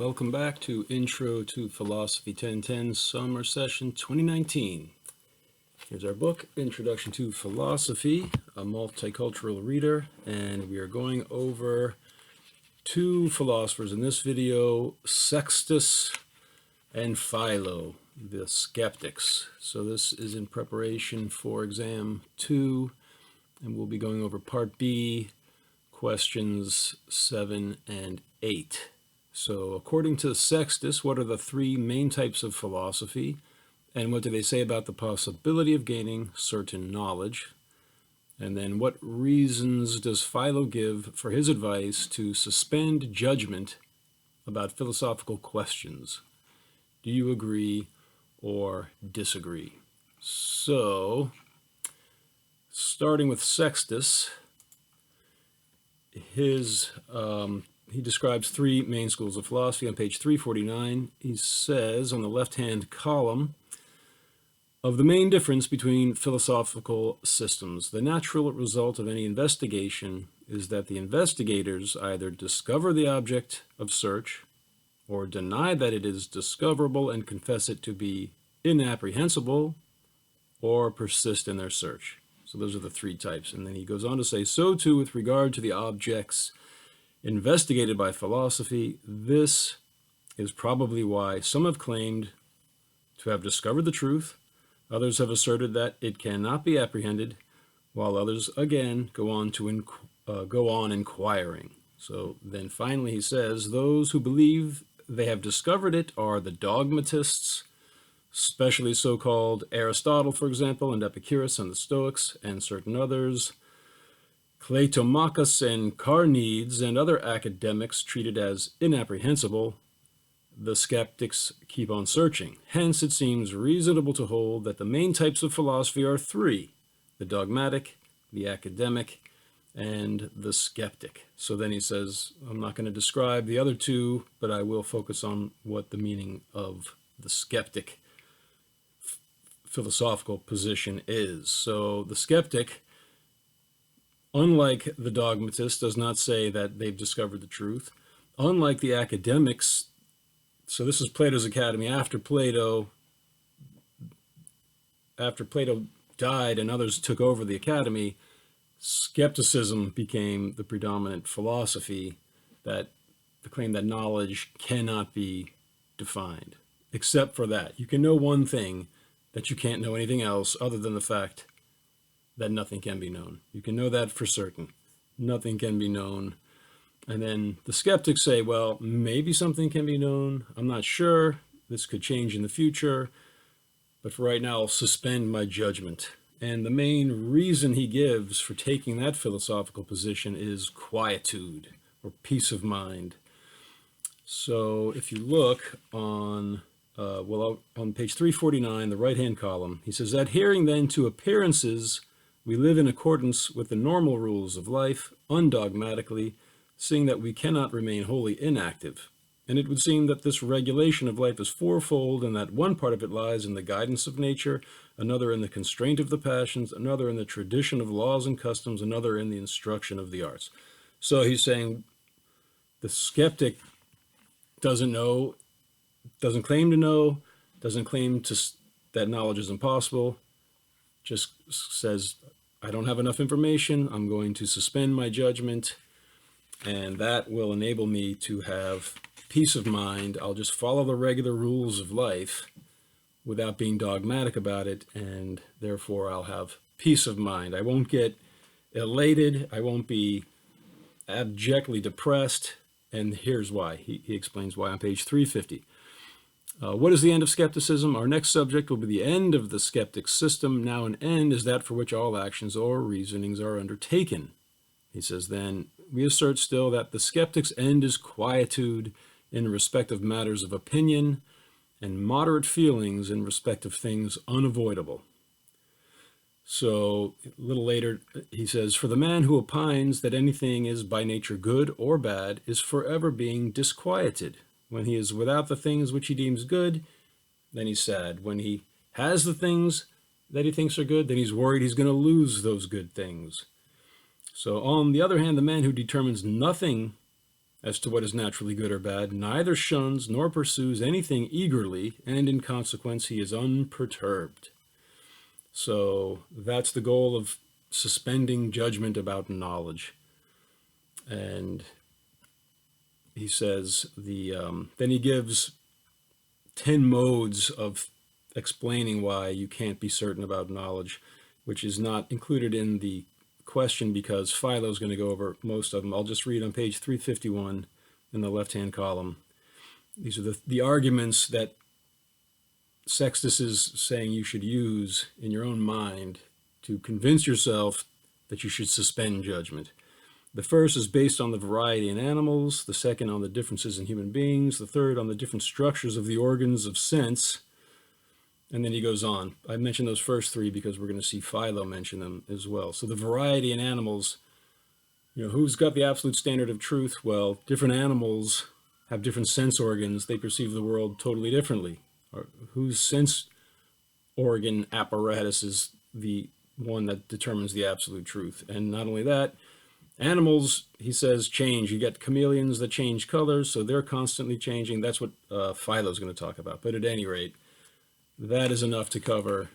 Welcome back to Intro to Philosophy 1010 Summer Session 2019. Here's our book, Introduction to Philosophy, a multicultural reader, and we are going over two philosophers in this video, Sextus and Philo, the Skeptics. So this is in preparation for exam 2, and we'll be going over part B, questions 7 and 8. So according to Sextus, what are the three main types of philosophy, and what do they say about the possibility of gaining certain knowledge? And then what reasons does Philo give for his advice to suspend judgment about philosophical questions? Do you agree or disagree? So, starting with Sextus, he describes three main schools of philosophy on page 349. He says on the left-hand column, of the main difference between philosophical systems, the natural result of any investigation is that the investigators either discover the object of search or deny that it is discoverable and confess it to be inapprehensible, or persist in their search. So those are the three types. And then he goes on to say, so too with regard to the objects investigated by philosophy, this is probably why some have claimed to have discovered the truth, others have asserted that it cannot be apprehended, while others again go on inquiring. So then finally he says, those who believe they have discovered it are the dogmatists, especially so-called Aristotle, for example, and Epicurus and the Stoics, and certain others. Cleitomachus and Carneades and other academics treated as inapprehensible. The skeptics keep on searching. Hence, it seems reasonable to hold that the main types of philosophy are three: the dogmatic, the academic, and the skeptic. So then he says, I'm not going to describe the other two, but I will focus on what the meaning of the skeptic philosophical position is. So the skeptic, unlike the dogmatist, does not say that they've discovered the truth. Unlike the academics, so this is Plato's Academy after Plato died and others took over the academy, skepticism became the predominant philosophy, that the claim that knowledge cannot be defined. Except for that, you can know one thing, that you can't know anything else other than the fact that nothing can be known. You can know that for certain. Nothing can be known. And then the skeptics say, well, maybe something can be known. I'm not sure. This could change in the future. But for right now, I'll suspend my judgment. And the main reason he gives for taking that philosophical position is quietude, or peace of mind. So if you look on page 349, the right-hand column, he says, adhering then to appearances, we live in accordance with the normal rules of life, undogmatically, seeing that we cannot remain wholly inactive. And it would seem that this regulation of life is fourfold, and that one part of it lies in the guidance of nature, another in the constraint of the passions, another in the tradition of laws and customs, another in the instruction of the arts. So he's saying the skeptic doesn't know, doesn't claim to know, doesn't claim that knowledge is impossible, just says, I don't have enough information, I'm going to suspend my judgment, and that will enable me to have peace of mind. I'll just follow the regular rules of life without being dogmatic about it, and therefore I'll have peace of mind. I won't get elated, I won't be abjectly depressed, and here's why. He explains why on page 350. What is the end of skepticism? Our next subject will be the end of the skeptic system. Now an end is that for which all actions or reasonings are undertaken. He says, then, we assert still that the skeptic's end is quietude in respect of matters of opinion, and moderate feelings in respect of things unavoidable. So a little later, he says, for the man who opines that anything is by nature good or bad is forever being disquieted. When he is without the things which he deems good, then he's sad. When he has the things that he thinks are good, then he's worried he's going to lose those good things. So on the other hand, the man who determines nothing as to what is naturally good or bad, neither shuns nor pursues anything eagerly, and in consequence he is unperturbed. So that's the goal of suspending judgment about knowledge. And he says then he gives 10 modes of explaining why you can't be certain about knowledge, which is not included in the question because Philo's going to go over most of them. I'll just read on page 351 in the left-hand column. These are the arguments that Sextus is saying you should use in your own mind to convince yourself that you should suspend judgment. The first is based on the variety in animals, the second on the differences in human beings, the third on the different structures of the organs of sense, and then he goes on. I mentioned those first three because we're going to see Philo mention them as well. So the variety in animals, who's got the absolute standard of truth? Well, different animals have different sense organs. They perceive the world totally differently. Whose sense organ apparatus is the one that determines the absolute truth? And not only that, animals, he says, change. You get chameleons that change colors, so they're constantly changing. That's what Philo's going to talk about. But at any rate, that is enough to cover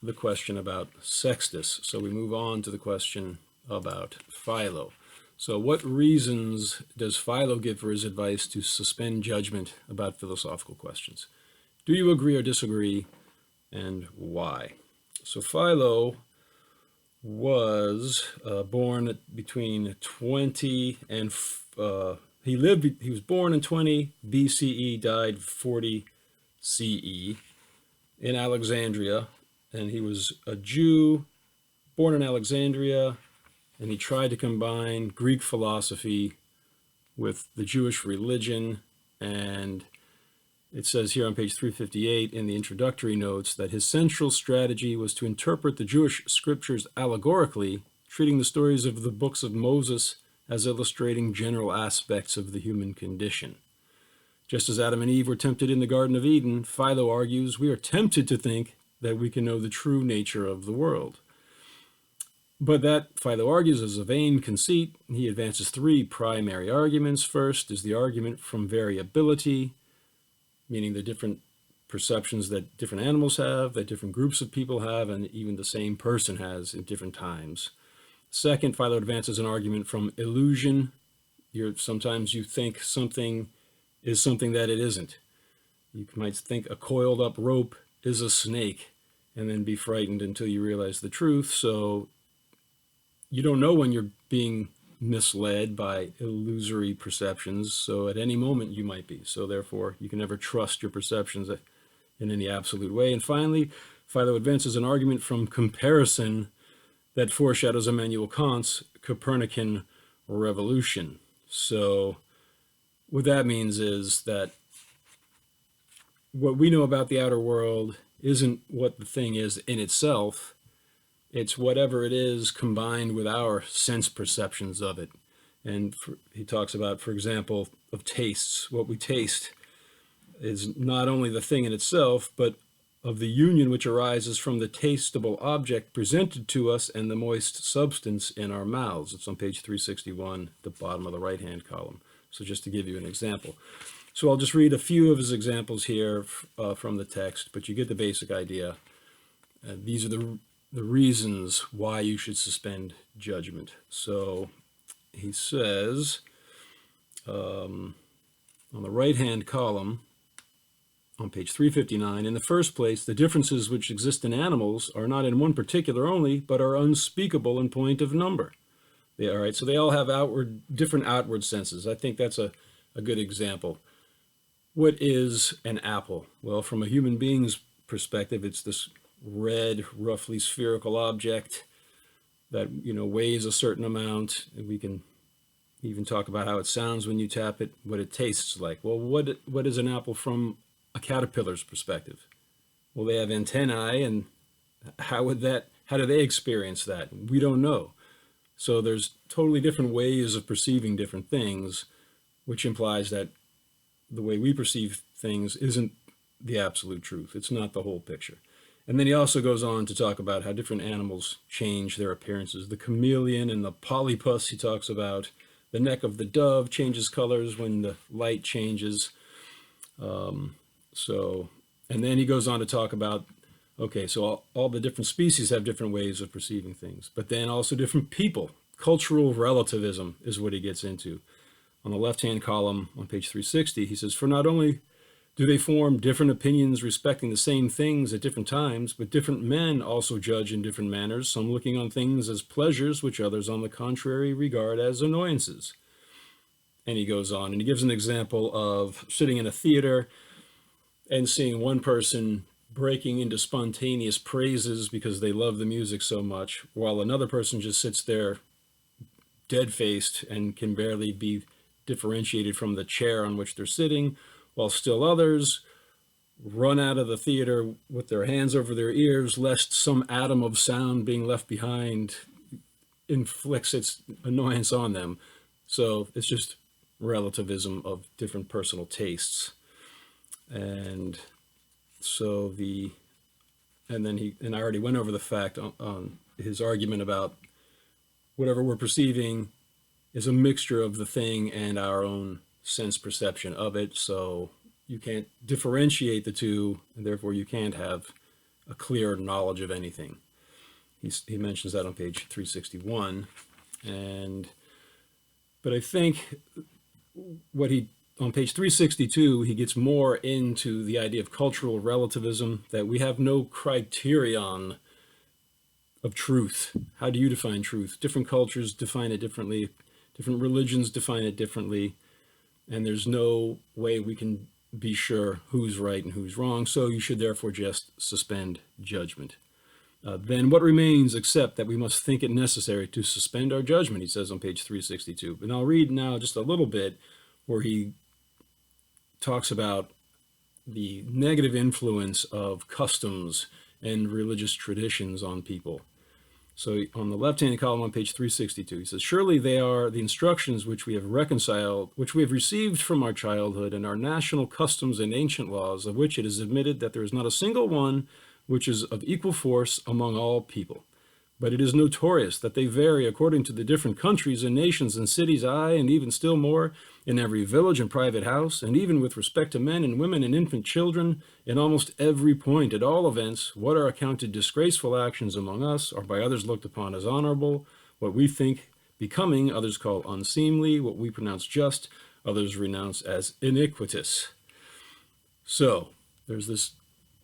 the question about Sextus. So we move on to the question about Philo. So what reasons does Philo give for his advice to suspend judgment about philosophical questions? Do you agree or disagree, and why? So Philo was born between 20 and he was born in 20 BCE, died 40 CE in Alexandria, and he was a Jew born in Alexandria, and he tried to combine Greek philosophy with the Jewish religion. And it says here on page 358 in the introductory notes that his central strategy was to interpret the Jewish scriptures allegorically, treating the stories of the books of Moses as illustrating general aspects of the human condition. Just as Adam and Eve were tempted in the Garden of Eden, Philo argues we are tempted to think that we can know the true nature of the world. But that, Philo argues, is a vain conceit. He advances three primary arguments. First is the argument from variability, meaning the different perceptions that different animals have, that different groups of people have, and even the same person has in different times. Second, Philo advances an argument from illusion. Sometimes you think something is something that it isn't. You might think a coiled up rope is a snake and then be frightened until you realize the truth. So you don't know when you're being misled by illusory perceptions. So at any moment you might be. So therefore you can never trust your perceptions in any absolute way. And finally, Philo advances an argument from comparison that foreshadows Immanuel Kant's Copernican revolution. So what that means is that what we know about the outer world isn't what the thing is in itself. It's whatever it is combined with our sense perceptions of it. And he talks about, for example, of tastes. What we taste is not only the thing in itself, but of the union which arises from the tasteable object presented to us and the moist substance in our mouths. It's on page 361, the bottom of the right-hand column. So just to give you an example. So I'll just read a few of his examples here from the text, but you get the basic idea. These are the reasons why you should suspend judgment. So he says on the right-hand column, on page 359, in the first place, the differences which exist in animals are not in one particular only, but are unspeakable in point of number. So they all have different outward senses. I think that's a good example. What is an apple? Well, from a human being's perspective, it's this red, roughly spherical object that weighs a certain amount. And we can even talk about how it sounds when you tap it, what it tastes like. Well, what is an apple from a caterpillar's perspective? Well, they have antennae, and how do they experience that? We don't know. So there's totally different ways of perceiving different things, which implies that the way we perceive things isn't the absolute truth. It's not the whole picture. And then he also goes on to talk about how different animals change their appearances. The chameleon and the polypus he talks about, the neck of the dove changes colors when the light changes. So, and then he goes on to talk about, okay, so all the different species have different ways of perceiving things, but then also different people. Cultural relativism is what he gets into. On the left-hand column on page 360, he says, for not only do they form different opinions respecting the same things at different times, but different men also judge in different manners, some looking on things as pleasures, which others, on the contrary, regard as annoyances. And he goes on, and he gives an example of sitting in a theater and seeing one person breaking into spontaneous praises because they love the music so much, while another person just sits there dead-faced and can barely be differentiated from the chair on which they're sitting, while still others run out of the theater with their hands over their ears, lest some atom of sound being left behind inflicts its annoyance on them. So it's just relativism of different personal tastes. And so and I already went over the fact on his argument about whatever we're perceiving is a mixture of the thing and our own sense perception of it. So you can't differentiate the two, and therefore you can't have a clear knowledge of anything. He mentions that on page 361. But I think on page 362, he gets more into the idea of cultural relativism, that we have no criterion of truth. How do you define truth? Different cultures define it differently. Different religions define it differently. And there's no way we can be sure who's right and who's wrong. So you should therefore just suspend judgment. Then what remains except that we must think it necessary to suspend our judgment, he says on page 362. And I'll read now just a little bit where he talks about the negative influence of customs and religious traditions on people. So on the left-hand column on page 362, he says, surely they are the instructions which we have received from our childhood, and our national customs and ancient laws, of which it is admitted that there is not a single one which is of equal force among all people. But it is notorious that they vary according to the different countries and nations and cities, aye, and even still more, in every village and private house, and even with respect to men and women and infant children, in almost every point. At all events, what are accounted disgraceful actions among us are by others looked upon as honorable. What we think becoming, others call unseemly. What we pronounce just, others renounce as iniquitous. So there's this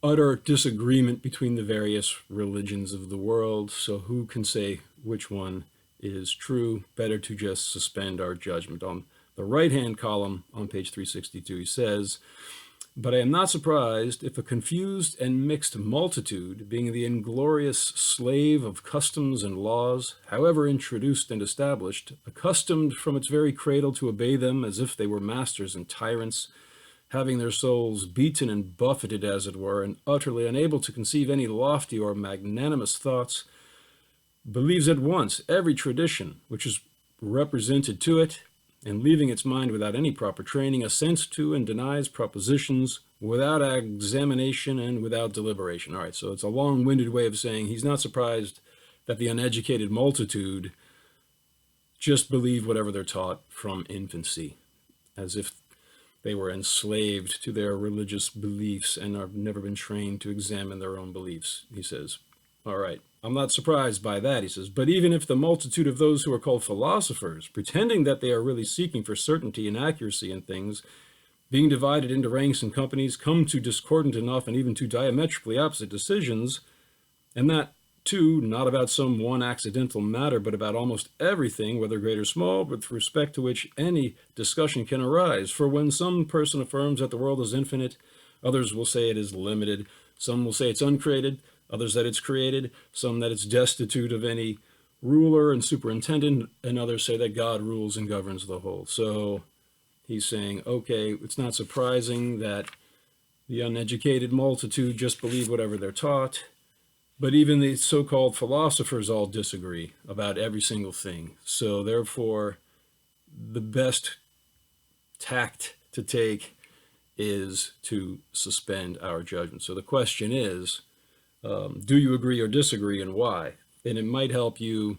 utter disagreement between the various religions of the world. So who can say which one is true? Better to just suspend our judgment. On the right-hand column on page 362, he says, but I am not surprised if a confused and mixed multitude, being the inglorious slave of customs and laws, however introduced and established, accustomed from its very cradle to obey them as if they were masters and tyrants, having their souls beaten and buffeted, as it were, and utterly unable to conceive any lofty or magnanimous thoughts, believes at once every tradition which is represented to it, and leaving its mind without any proper training, assents to and denies propositions without examination and without deliberation. All right, so it's a long-winded way of saying he's not surprised that the uneducated multitude just believe whatever they're taught from infancy, as if they were enslaved to their religious beliefs and have never been trained to examine their own beliefs, he says. All right, I'm not surprised by that, he says, but even if the multitude of those who are called philosophers, pretending that they are really seeking for certainty and accuracy in things, being divided into ranks and companies, come to discordant enough and even to diametrically opposite decisions, and that too, not about some one accidental matter, but about almost everything, whether great or small, with respect to which any discussion can arise. For when some person affirms that the world is infinite, others will say it is limited. Some will say it's uncreated, others that it's created, some that it's destitute of any ruler and superintendent, and others say that God rules and governs the whole. So he's saying, okay, it's not surprising that the uneducated multitude just believe whatever they're taught. But even the so-called philosophers all disagree about every single thing. So therefore, the best tact to take is to suspend our judgment. So the question is, do you agree or disagree, and why? And it might help you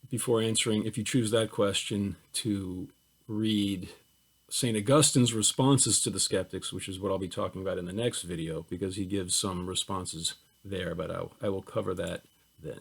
before answering, if you choose that question, to read St. Augustine's responses to the skeptics, which is what I'll be talking about in the next video, because he gives some responses there, but I will cover that then.